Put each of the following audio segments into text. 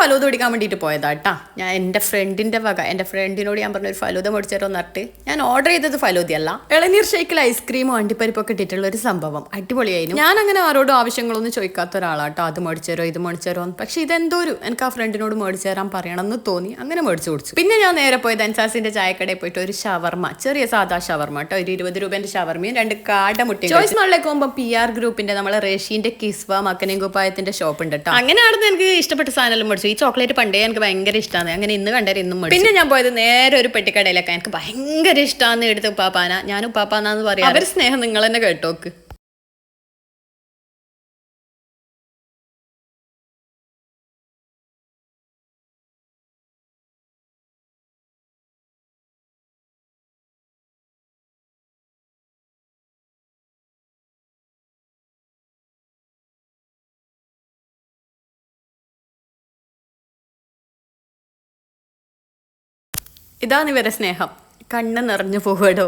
ഫലൂദ കുടിക്കാൻ വേണ്ടിയിട്ട് പോയതാട്ടാ. ഞാൻ എൻ്റെ ഫ്രണ്ടിൻ്റെ വക എൻ്റെ ഫ്രണ്ടിനോട് ഞാൻ പറഞ്ഞ ഒരു ഫലൂദ മേടിച്ചേരോ എന്നിട്ട് ഞാൻ ഓർഡർ ചെയ്തത് ഫലൂദയല്ല, ഇളനീർ ഷേക്കിൽ ഐസ്ക്രീമും അണ്ടിപ്പരിപ്പൊക്കെ ഇട്ടിട്ടുള്ള ഒരു സംഭവം. അടിപൊളിയായിരുന്നു. ഞാൻ അങ്ങനെ ആരോടും ആവശ്യങ്ങളൊന്നും ചോദിക്കാത്ത ഒരാളാട്ടോ. അത് മേടിച്ചേരോ ഇത് മേടിച്ചേരോ. പക്ഷെ ഇതെന്തോ ഒരു എനിക്ക് ആ ഫ്രണ്ടിനോട് മേടിച്ചു തരാൻ പറയണമെന്ന് തോന്നി, അങ്ങനെ മേടിച്ചു കൊടുത്തു. പിന്നെ ഞാൻ നേരെ പോയത് അൻസാസിന്റെ ചായക്കടയിൽ പോയിട്ട് ഒരു ഷവർമ, ചെറിയ സാധാ ഷവർമ കേട്ടോ, ഒരു 20 രൂപേന്റെ ഷവർമയും 2 കാടമുട്ടി. ചോയ്സ് നാളിലേക്ക് പോകുമ്പോൾ PR ഗ്രൂപ്പിന്റെ നമ്മളെ റഷ്യന്റെ കിസ്വ മക്കനയും കുപ്പായത്തിന്റെ ഷോപ്പ് ഉണ്ട് കേട്ടോ. അങ്ങനെയാണെന്ന് എനിക്ക് ഇഷ്ടപ്പെട്ട സാധനം മേടിച്ചു. ഈ ചോക്ലേറ്റ് പണ്ടേ എനിക്ക് ഭയങ്കര ഇഷ്ടമാണ്. അങ്ങനെ ഇന്ന് കണ്ടേരം ഇന്നും മേടിച്ചു. പിന്നെ ഞാൻ പോയത് നേരെ ഒരു പെട്ടിക്കടയിലൊക്കെ എനിക്ക് ഭയങ്കര ഇഷ്ടമാണെന്ന് എടുത്ത് ഉപ്പാപ്പാന, ഞാൻ ഉപ്പാപ്പാന്നാന്ന് പറയാം. അവർ സ്നേഹം നിങ്ങൾ തന്നെ കേട്ടോക്ക്. ഇതാണ് ഇവരെ സ്നേഹം. കണ്ണ് നിറഞ്ഞു പോകടോ.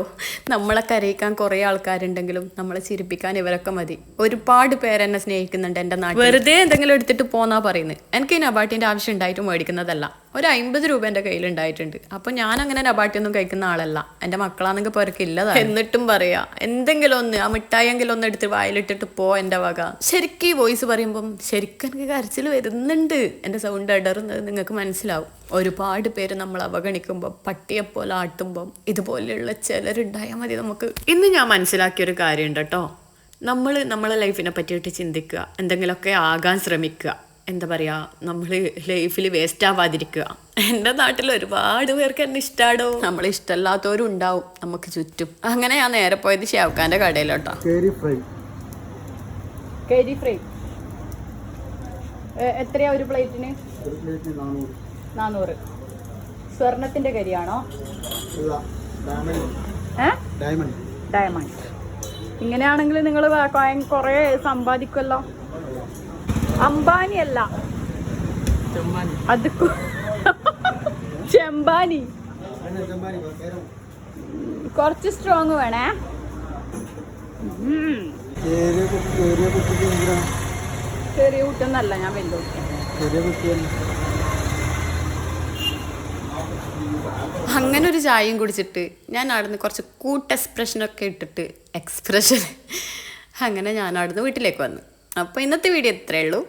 നമ്മളെ കരയിക്കാൻ കുറേ ആൾക്കാരുണ്ടെങ്കിലും നമ്മളെ ചിരിപ്പിക്കാൻ ഇവരൊക്കെ മതി. ഒരുപാട് പേരെന്നെ സ്നേഹിക്കുന്നുണ്ട് എൻ്റെ നാട്ടിൽ. വെറുതെ എന്തെങ്കിലും എടുത്തിട്ട് പോന്നാ പറയുന്നത്. എനിക്ക് ഈ നബാട്ടിൻ്റെ ആവശ്യം ഉണ്ടായിട്ട് മേടിക്കുന്നതല്ല. ഒരു 50 രൂപ എൻ്റെ കയ്യിലുണ്ടായിട്ടുണ്ട്. അപ്പോൾ ഞാൻ അങ്ങനെ നബാട്ടിയൊന്നും കഴിക്കുന്ന ആളല്ല. എൻ്റെ മക്കളാണെങ്കിൽ പുറക്കില്ലതാണ്. എന്നിട്ടും പറയാ എന്തെങ്കിലും ഒന്ന് ആ മിഠായെങ്കിലും ഒന്ന് എടുത്ത് വായിലിട്ടിട്ട് പോ എൻ്റെ വക. ശരിക്കും ഈ വോയിസ് പറയുമ്പം ശരിക്കും എനിക്ക് കരച്ചിൽ വരുന്നുണ്ട്. എൻ്റെ സൗണ്ട് ഇടറുന്നത് നിങ്ങൾക്ക് മനസ്സിലാവും. ഒരുപാട് പേര് നമ്മൾ അവഗണിക്കുമ്പോൾ പട്ടിയെപ്പോലെ ആട്ടുമ്പം ഇതുപോലെയുള്ള ചിലരുണ്ടായാൽ മതി നമുക്ക്. ഇന്ന് ഞാൻ മനസ്സിലാക്കിയൊരു കാര്യമുണ്ട് കേട്ടോ. നമ്മളെ ലൈഫിനെ പറ്റിയിട്ട് ചിന്തിക്കുക, എന്തെങ്കിലുമൊക്കെ ആകാൻ ശ്രമിക്കുക, എന്താ പറയുക, നമ്മൾ ലൈഫിൽ വേസ്റ്റ് ആവാതിരിക്കുക. എൻ്റെ നാട്ടിൽ ഒരുപാട് പേർക്ക് എന്നെ ഇഷ്ടമാടോ. നമ്മളെ ഇഷ്ടമല്ലാത്തവരും ഉണ്ടാവും നമുക്ക് ചുറ്റും. അങ്ങനെ ഞാൻ നേരെ പോയത് ഷാവുഖാൻ്റെ കടയിലോട്ടോ. കേരി ഫ്രൈ എത്രയാ ഒരു പ്ലേറ്റിന്? 400. സ്വർണത്തിന്റെ കരിയാണോ? ഡയമണ്ട്. ഇങ്ങനെയാണെങ്കിൽ നിങ്ങൾ കുറേ സമ്പാദിക്കുമല്ലോ. അംബാനി അല്ല, അത് ചെമ്പാനി. കുറച്ച് സ്ട്രോങ് വേണേ. ചെറിയ കുട്ടൊന്നല്ല, ഞാൻ വലിയ കുട്ടി. അങ്ങനെ ഒരു ചായയും കുടിച്ചിട്ട് ഞാൻ അവിടുന്ന് കുറച്ച് എക്സ്പ്രഷൻ അങ്ങനെ ഞാൻ അവിടുന്ന് വീട്ടിലേക്ക് വന്നു. അപ്പോൾ ഇന്നത്തെ വീഡിയോ ഇത്രയേ ഉള്ളൂ.